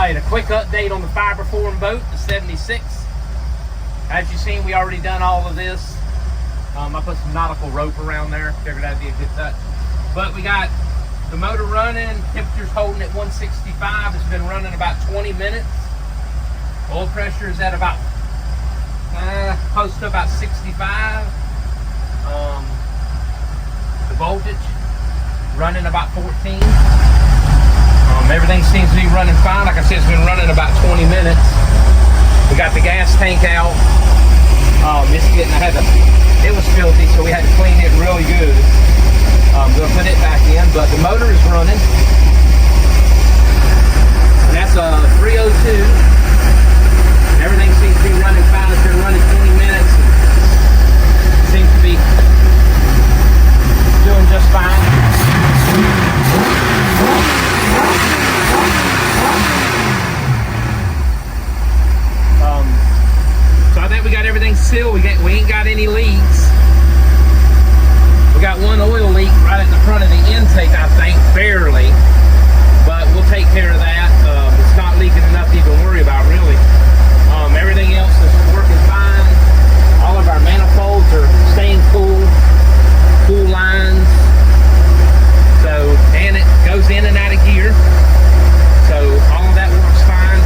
Alright, a quick update on the Fiberform boat, the 76. As you've seen, we already done all of this. I put some nautical rope around there, figured that'd be a good touch. But we got the motor running, temperature's holding at 165. It's been running about 20 minutes. Oil pressure is at about close to about 65. The voltage running about 14. Everything seems to be running fine. Like I said, it's been running about 20 minutes. We got the gas tank out. It was filthy, so we had to clean it really good. We'll put it back in, but the motor is running. And that's a 302. Everything seems to be running fine. It's been running 20 minutes. Seems to be doing just fine. So I think we got everything sealed. We ain't got any leaks. We got one oil leak right at the front of the intake, I think, barely. But we'll take care of that. It's not leaking enough to even worry about, really. Everything else is working fine. All of our manifolds are staying cool. Cool lines. And it goes in and out of gear. So all of that works fine.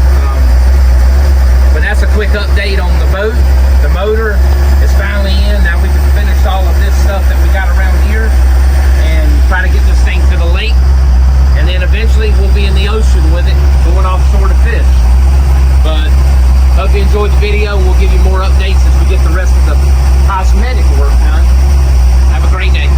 But that's a quick update on the boat. The motor is finally in. Now we can finish all of this stuff that we got around here and try to get this thing to the lake. And then eventually we'll be in the ocean with it, going offshore to fish. But hope you enjoyed the video, and we'll give you more updates as we get the rest of the cosmetic work done. Have a great day.